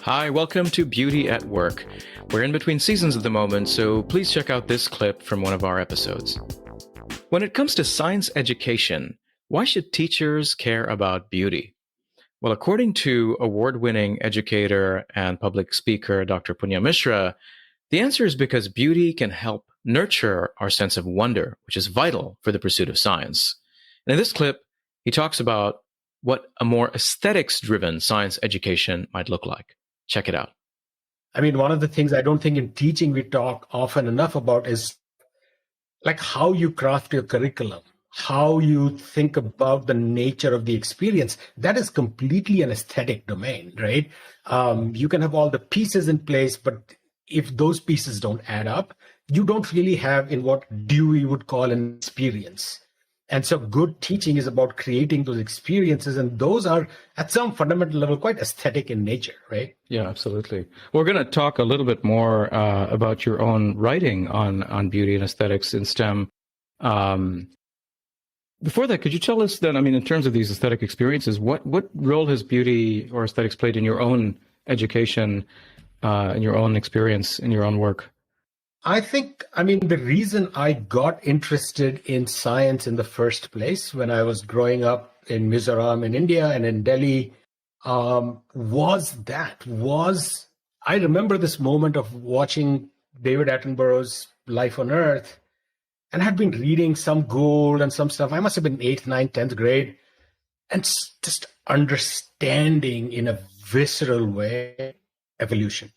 Hi, welcome to Beauty at Work. We're in between seasons at the moment, so please check out this clip from one of our episodes. When it comes to science education, why should teachers care about beauty? Well, according to award-winning educator and public speaker Dr. Punya Mishra, the answer is because beauty can help nurture our sense of wonder, which is vital for the pursuit of science. And in this clip, he talks about what a more aesthetics-driven science education might look like. Check it out. I mean, one of the things I don't think in teaching we talk often enough about is like how you craft your curriculum, how you think about the nature of the experience. That is completely an aesthetic domain, right? You can have all the pieces in place, but if those pieces don't add up, you don't really have in what Dewey would call an experience. And so good teaching is about creating those experiences, and those are at some fundamental level quite aesthetic in nature, right? Yeah, absolutely. We're going to talk a little bit more about your own writing on beauty and aesthetics in STEM. Before that, could you tell us then, I mean, in terms of these aesthetic experiences, what role has beauty or aesthetics played in your own education, in your own experience, in your own work? I think, the reason I got interested in science in the first place when I was growing up in Mizoram in India and in Delhi was I remember this moment of watching David Attenborough's Life on Earth, and I had been reading some Gould and some stuff. I must have been 8th, 9th, 10th grade, and just understanding in a visceral way evolution.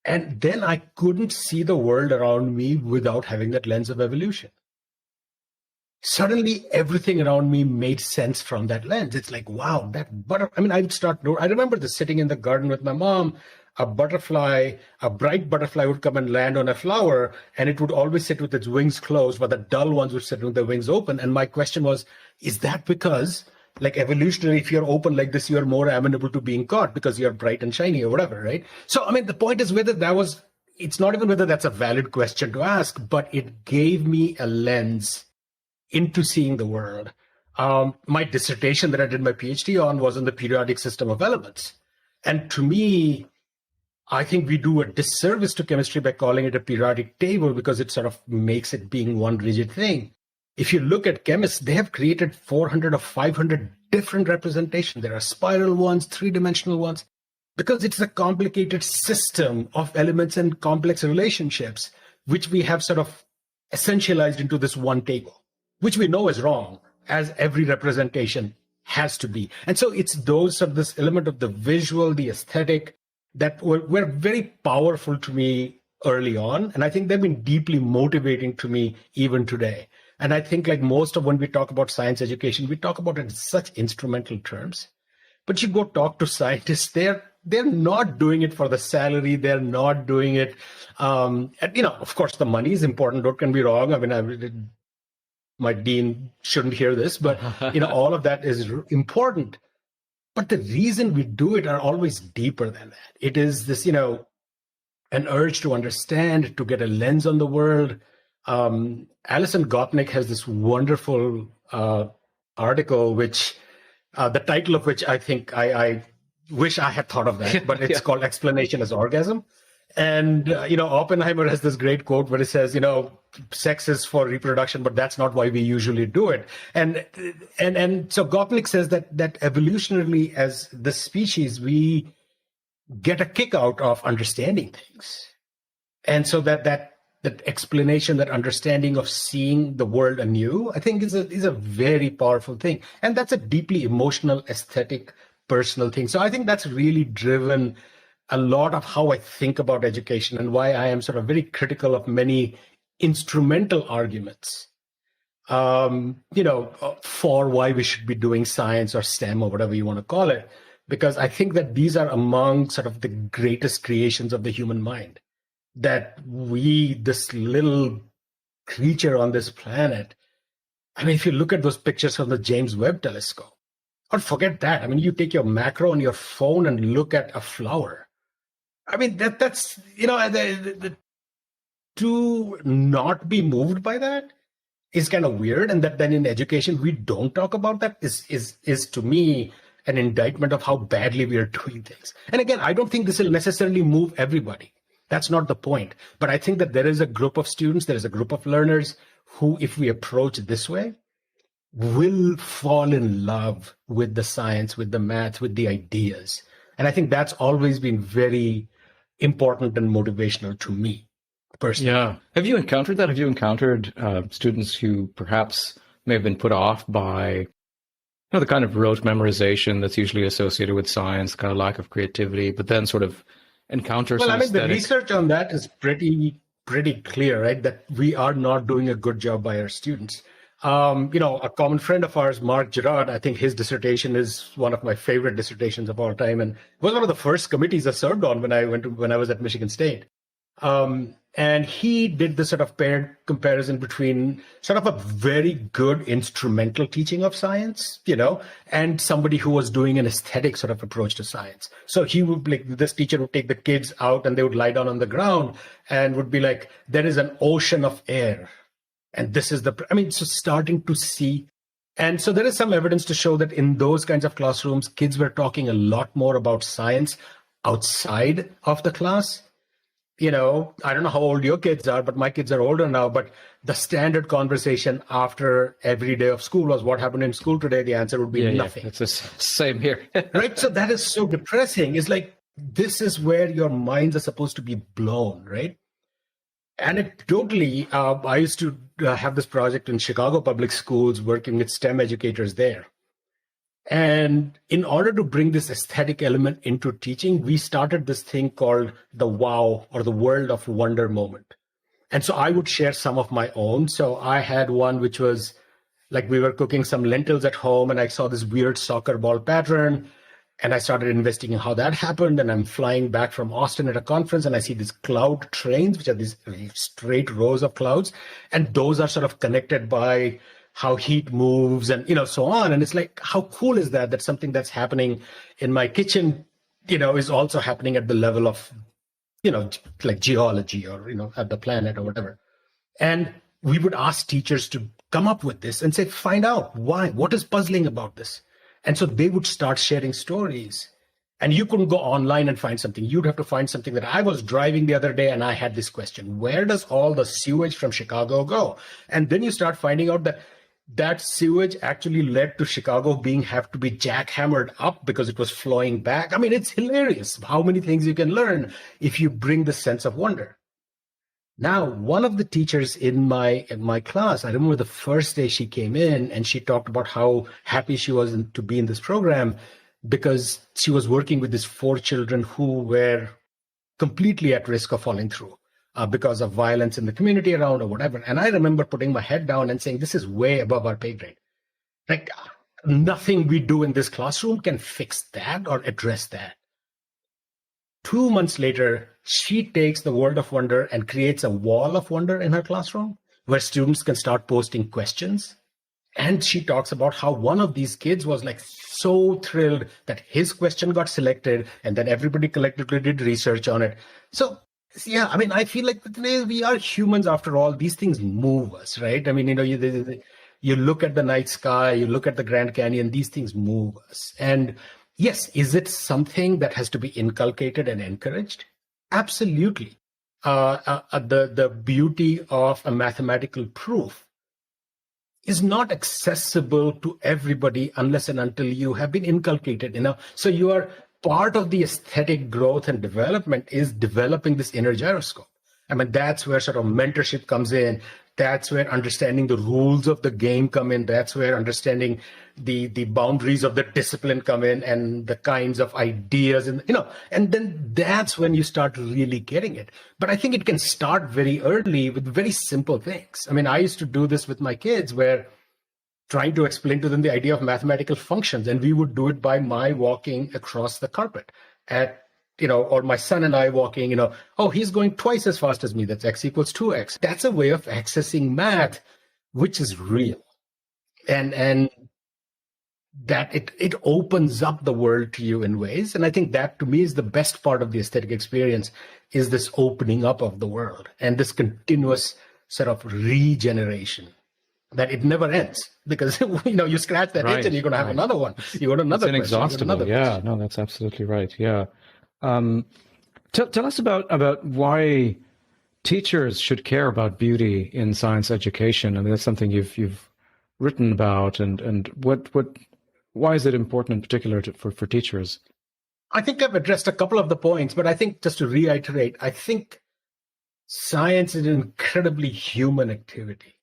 And then I couldn't see the world around me without having that lens of evolution. Suddenly, everything around me made sense from that lens. It's like, wow, that butterfly. I remember this sitting in the garden with my mom, a bright butterfly would come and land on a flower, and it would always sit with its wings closed, but the dull ones would sit with their wings open. And my question was, is that because, like evolutionary, if you're open like this, you're more amenable to being caught because you're bright and shiny or whatever, right? So, the point is it's not even whether that's a valid question to ask, but it gave me a lens into seeing the world. My dissertation that I did my PhD on was on the periodic system of elements. And to me, I think we do a disservice to chemistry by calling it a periodic table because it sort of makes it being one rigid thing. If you look at chemists, they have created 400 or 500 different representations. There are spiral ones, three-dimensional ones, because it's a complicated system of elements and complex relationships, which we have sort of essentialized into this one table, which we know is wrong, as every representation has to be. And so it's this element of the visual, the aesthetic, that were very powerful to me early on. And I think they've been deeply motivating to me even today. And I think like most of when we talk about science education, we talk about it in such instrumental terms. But you go talk to scientists, they're not doing it for the salary. They're not doing it. And, of course, the money is important. Don't get me wrong. My dean shouldn't hear this, but, all of that is important. But the reason we do it are always deeper than that. It is this, an urge to understand, to get a lens on the world. Alison Gopnik has this wonderful article, which the title of which I think I wish I had thought of that, but it's called Explanation as Orgasm. And, Oppenheimer has this great quote where it says, sex is for reproduction, but that's not why we usually do it. And so Gopnik says that evolutionarily as the species, we get a kick out of understanding things. And so that explanation, that understanding of seeing the world anew, I think is a very powerful thing. And that's a deeply emotional, aesthetic, personal thing. So I think that's really driven a lot of how I think about education and why I am sort of very critical of many instrumental arguments, for why we should be doing science or STEM or whatever you want to call it, because I think that these are among sort of the greatest creations of the human mind, that we, this little creature on this planet, if you look at those pictures from the James Webb Telescope, or forget that, you take your macro on your phone and look at a flower. That's to not be moved by that is kind of weird. And that then in education, we don't talk about that is to me an indictment of how badly we are doing things. And again, I don't think this will necessarily move everybody. That's not the point. But I think that there is a group of students, there is a group of learners who, if we approach this way, will fall in love with the science, with the math, with the ideas. And I think that's always been very important and motivational to me personally. Yeah. Have you encountered that? Have you encountered students who perhaps may have been put off by the kind of rote memorization that's usually associated with science, kind of lack of creativity, but then sort of encounter some The research on that is pretty clear, right? That we are not doing a good job by our students. A common friend of ours, Mark Gerard, I think his dissertation is one of my favorite dissertations of all time, and was one of the first committees I served on when I was at Michigan State. And he did this sort of paired comparison between sort of a very good instrumental teaching of science, and somebody who was doing an aesthetic sort of approach to science. So he would, this teacher would take the kids out and they would lie down on the ground and would be like, there is an ocean of air. And this is so starting to see. And so there is some evidence to show that in those kinds of classrooms, kids were talking a lot more about science outside of the class. I don't know how old your kids are, but my kids are older now. But the standard conversation after every day of school was, what happened in school today? The answer would be nothing. Yeah, it's the same here. Right? So that is so depressing. It's like, this is where your minds are supposed to be blown, right? Anecdotally, I used to have this project in Chicago public schools working with STEM educators there. And in order to bring this aesthetic element into teaching, we started this thing called the wow, or the world of wonder moment. And so I would share some of my own. So I had one which was like, we were cooking some lentils at home and I saw this weird soccer ball pattern. And I started investigating how that happened. And I'm flying back from Austin at a conference and I see these cloud trains, which are these straight rows of clouds. And those are sort of connected by how heat moves and, so on. And it's like, how cool is that something that's happening in my kitchen, is also happening at the level of, like geology or, at the planet or whatever. And we would ask teachers to come up with this and say, find out why, what is puzzling about this? And so they would start sharing stories. And you couldn't go online and find something. You'd have to find something. That I was driving the other day and I had this question: where does all the sewage from Chicago go? And then you start finding out that sewage actually led to Chicago have to be jackhammered up because it was flowing back. It's hilarious how many things you can learn if you bring the sense of wonder. Now, one of the teachers in my class, I remember the first day she came in and she talked about how happy she was to be in this program because she was working with these 4 children who were completely at risk of falling through because of violence in the community around or whatever. And I remember putting my head down and saying, this is way above our pay grade. Like, nothing we do in this classroom can fix that or address that. 2 months later, she takes the world of wonder and creates a wall of wonder in her classroom where students can start posting questions. And she talks about how one of these kids was like so thrilled that his question got selected and then everybody collectively did research on it. So, yeah, I feel like today we are humans after all. These things move us, right? You look at the night sky, you look at the Grand Canyon, these things move us. And yes, is it something that has to be inculcated and encouraged? Absolutely. The beauty of a mathematical proof is not accessible to everybody unless and until you have been inculcated, So you are part of the aesthetic growth and development is developing this inner gyroscope. That's where sort of mentorship comes in. That's where understanding the rules of the game come in. That's where understanding the boundaries of the discipline come in and the kinds of ideas and then that's when you start really getting it. But I think it can start very early with very simple things. I used to do this with my kids where trying to explain to them the idea of mathematical functions, and we would do it by my walking across the carpet or my son and I walking, oh, he's going twice as fast as me. That's x equals 2x. That's a way of accessing math, which is real. And that it opens up the world to you in ways. And I think that to me is the best part of the aesthetic experience, is this opening up of the world and this continuous sort of regeneration that it never ends because you scratch that itch and you're going to have another one. You got another it's question. inexhaustible. Yeah, no, that's absolutely right. Yeah. Tell us about why teachers should care about beauty in science education. I mean, that's something you've written about, and why is it important in particular for teachers? I think I've addressed a couple of the points, but I think just to reiterate, I think science is an incredibly human activity.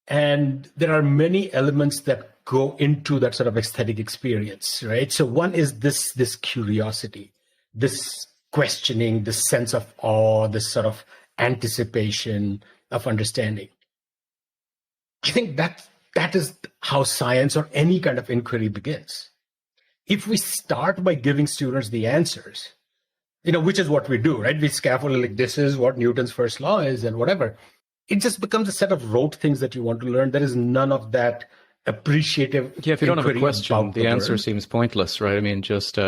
And there are many elements that go into that sort of aesthetic experience, right? So one is this curiosity, this questioning, this sense of awe, this sort of anticipation of understanding. I think that is how science or any kind of inquiry begins. If we start by giving students the answers, which is what we do, right? We scaffold like this is what Newton's first law is and whatever. It just becomes a set of rote things that you want to learn. There is none of that appreciative. Yeah, if you don't have a question, the answer seems pointless, right? I mean, just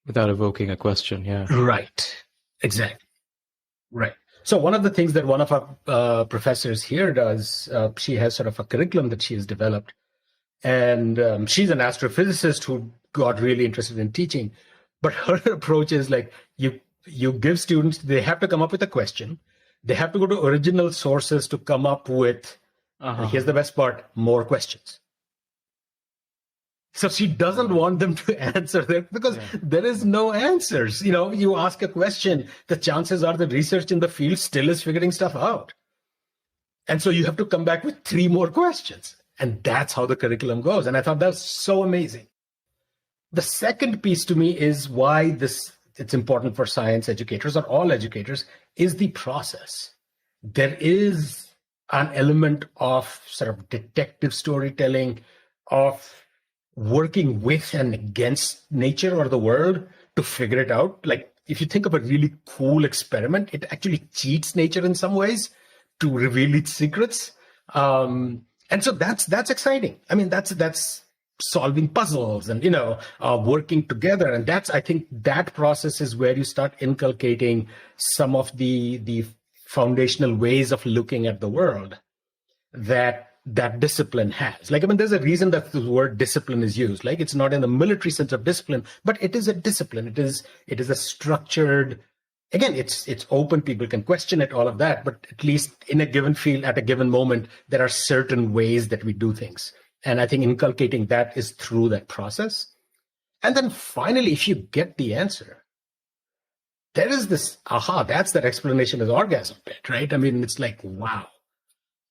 without evoking a question, yeah. Right. Exactly. Right. So one of the things that one of our professors here does, she has sort of a curriculum that she has developed. And she's an astrophysicist who got really interested in teaching. But her approach is like you give students, they have to come up with a question. They have to go to original sources to come up with, here's the best part, more questions. So she doesn't want them to answer that because there is no answers. You ask a question, the chances are the research in the field still is figuring stuff out. And so you have to come back with 3 more questions. And that's how the curriculum goes. And I thought that was so amazing. The second piece to me is why it's important for science educators or all educators is the process. There is an element of sort of detective storytelling, of working with and against nature or the world to figure it out. Like if you think of a really cool experiment, it actually cheats nature in some ways to reveal its secrets. And so that's exciting. I mean, that's solving puzzles and, working together. And I think that process is where you start inculcating some of the foundational ways of looking at the world that discipline has. Like, I mean, there's a reason that the word discipline is used. Like, it's not in the military sense of discipline, but it is a discipline. It is a structured, again, it's open, people can question it, all of that, but at least in a given field, at a given moment, there are certain ways that we do things. And I think inculcating that is through that process. And then finally, if you get the answer, there is this, that's that explanation is orgasm bit, right? I mean, it's like, wow.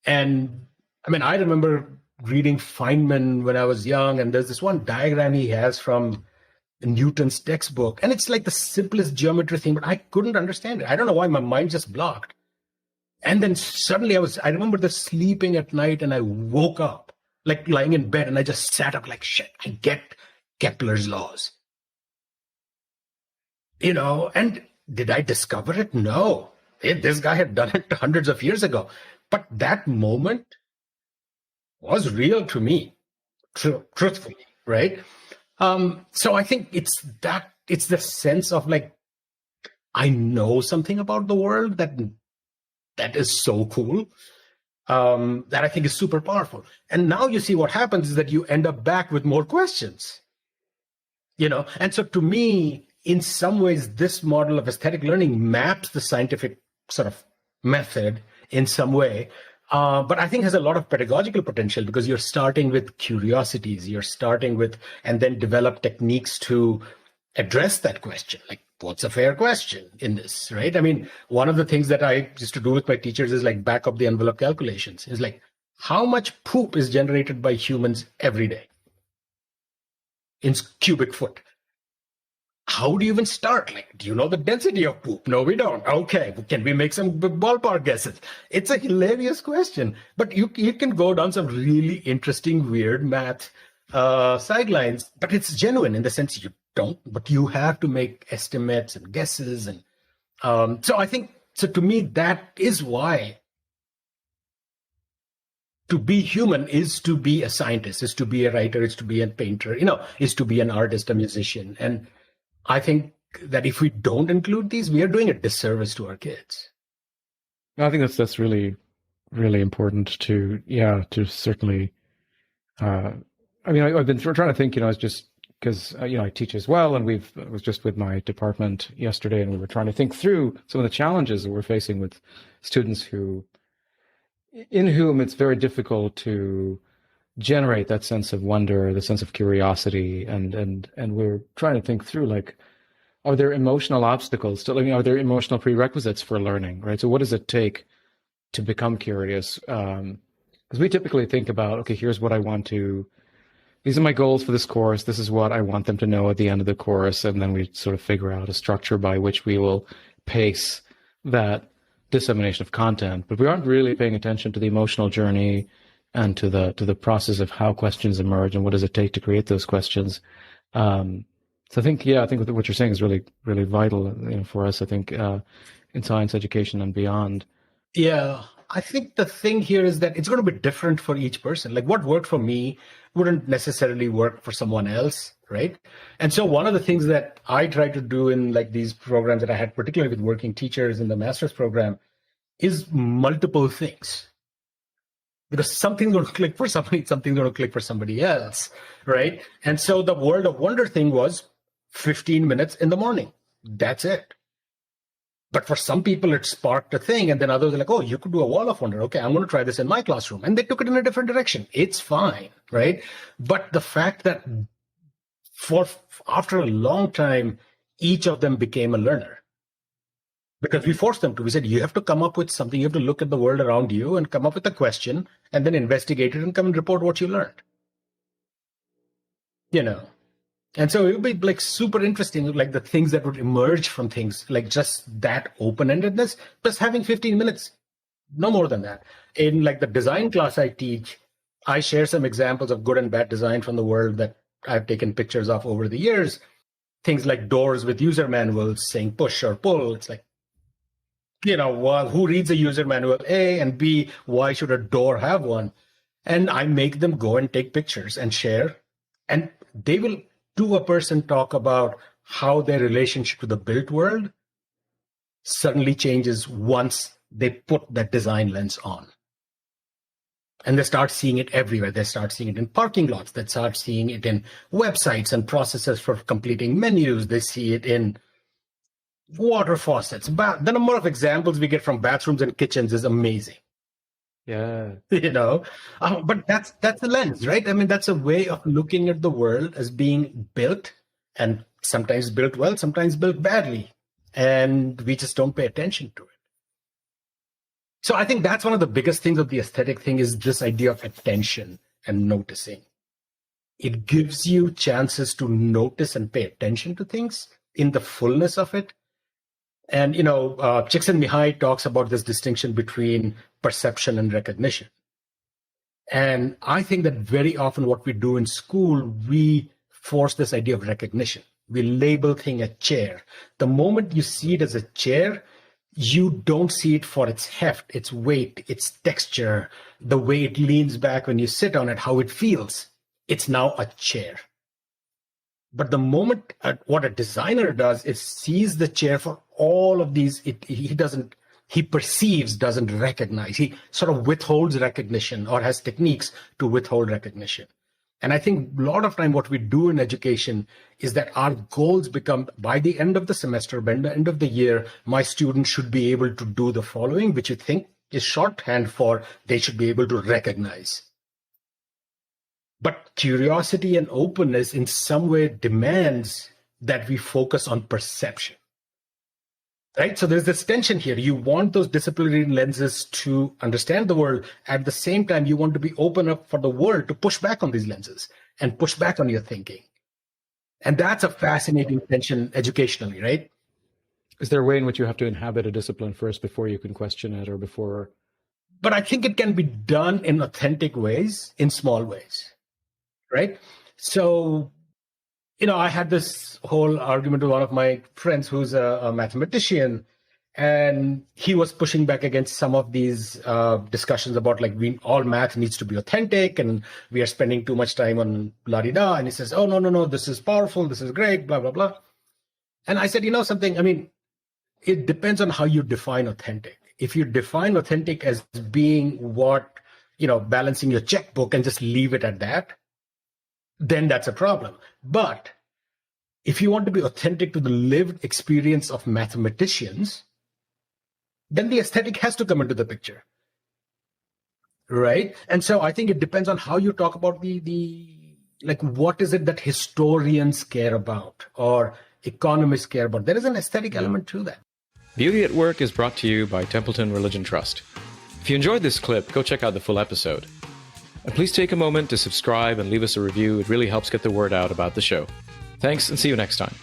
And I mean, I remember reading Feynman when I was young, and there's this one diagram he has from Newton's textbook. And it's like the simplest geometry thing, but I couldn't understand it. I don't know why, my mind just blocked. And then suddenly I remember the sleeping at night and I woke up, like lying in bed, and I just sat up like, shit, I get Kepler's laws. And did I discover it? No. This guy had done it hundreds of years ago. But that moment was real to me, truthfully, right? So I think it's the sense of like, I know something about the world that is so cool, that I think is super powerful. And now you see what happens is that you end up back with more questions, And so to me, in some ways, this model of aesthetic learning maps the scientific sort of method in some way. But I think has a lot of pedagogical potential because you're starting with curiosities, and then develop techniques to address that question. Like, what's a fair question in this, right? I mean, one of the things that I used to do with my teachers is like back up the envelope calculations. Is like, how much poop is generated by humans every day in cubic foot? How do you even start? Like, do you know the density of poop? No, we don't. Okay, can we make some ballpark guesses? It's a hilarious question, but you can go down some really interesting, weird math sidelines, but it's genuine in the sense you don't, but you have to make estimates and guesses. And so I think, so to me, that is why to be human is to be a scientist, is to be a writer, is to be a painter, is to be an artist, a musician. And I think that if we don't include these, we are doing a disservice to our kids. I think that's really really important to certainly. I mean, I've been trying to think, it's just because I teach as well, and I was just with my department yesterday, and we were trying to think through some of the challenges that we're facing with students in whom it's very difficult to generate that sense of wonder, the sense of curiosity, and we're trying to think through, like, are there emotional obstacles to learning? Are there emotional prerequisites for learning, right? So what does it take to become curious? Because we typically think about, okay, here's what I want to, these are my goals for this course. This is what I want them to know at the end of the course. And then we sort of figure out a structure by which we will pace that dissemination of content. But we aren't really paying attention to the emotional journey and to the process of how questions emerge and what does it take to create those questions. So I think what you're saying is really, really vital, for us, I think, in science education and beyond. Yeah, I think the thing here is that it's going to be different for each person. Like what worked for me wouldn't necessarily work for someone else, right? And so one of the things that I try to do in like these programs that I had, particularly with working teachers in the master's program, is multiple things. Because something's going to click for somebody, something's going to click for somebody else, right? And so the World of Wonder thing was 15 minutes in the morning. That's it. But for some people, it sparked a thing. And then others are like, oh, you could do a wall of wonder. Okay, I'm going to try this in my classroom. And they took it in a different direction. It's fine, right? But the fact that after a long time, each of them became a learner. Because we forced them to. We said, you have to come up with something. You have to look at the world around you and come up with a question and then investigate it and come and report what you learned. And so it would be like super interesting, like the things that would emerge from things, like just that open-endedness, plus having 15 minutes, no more than that. In like the design class I teach, I share some examples of good and bad design from the world that I've taken pictures of over the years. Things like doors with user manuals saying push or pull. It's like, well, who reads a user manual? A, and B, why should a door have one? And I make them go and take pictures and share. And they will, to a person, talk about how their relationship to the built world suddenly changes once they put that design lens on. And they start seeing it everywhere. They start seeing it in parking lots. They start seeing it in websites and processes for completing menus. They see it in water faucets. The number of examples we get from bathrooms and kitchens is amazing. Yeah. But that's the lens, right? I mean, that's a way of looking at the world as being built, and sometimes built well, sometimes built badly. And we just don't pay attention to it. So I think that's one of the biggest things of the aesthetic thing is this idea of attention and noticing. It gives you chances to notice and pay attention to things in the fullness of it. And, Csikszentmihalyi talks about this distinction between perception and recognition. And I think that very often what we do in school, we force this idea of recognition. We label thing a chair. The moment you see it as a chair, you don't see it for its heft, its weight, its texture, the way it leans back when you sit on it, how it feels. It's now a chair. But the moment what a designer does is sees the chair for all of these, he perceives, doesn't recognize. He sort of withholds recognition or has techniques to withhold recognition. And I think a lot of time what we do in education is that our goals become, by the end of the semester, by the end of the year, my students should be able to do the following, which you think is shorthand for they should be able to recognize. But curiosity and openness in some way demands that we focus on perception. Right? So there's this tension here. You want those disciplinary lenses to understand the world. At the same time, you want to be open up for the world to push back on these lenses and push back on your thinking. And that's a fascinating tension educationally, right? Is there a way in which you have to inhabit a discipline first before you can question it or before? But I think it can be done in authentic ways, in small ways. Right? So, I had this whole argument with one of my friends who's a mathematician, and he was pushing back against some of these discussions about like all math needs to be authentic and we are spending too much time on la-di-da. And he says, oh, no, this is powerful. This is great, blah, blah, blah. And I said, something, I mean, it depends on how you define authentic. If you define authentic as being what, balancing your checkbook and just leave it at that, then that's a problem. But if you want to be authentic to the lived experience of mathematicians, then the aesthetic has to come into the picture. Right? And so I think it depends on how you talk about what is it that historians care about or economists care about. There is an aesthetic element to that. Beauty at Work is brought to you by Templeton Religion Trust. If you enjoyed this clip, go check out the full episode. And please take a moment to subscribe and leave us a review. It really helps get the word out about the show. Thanks, and see you next time.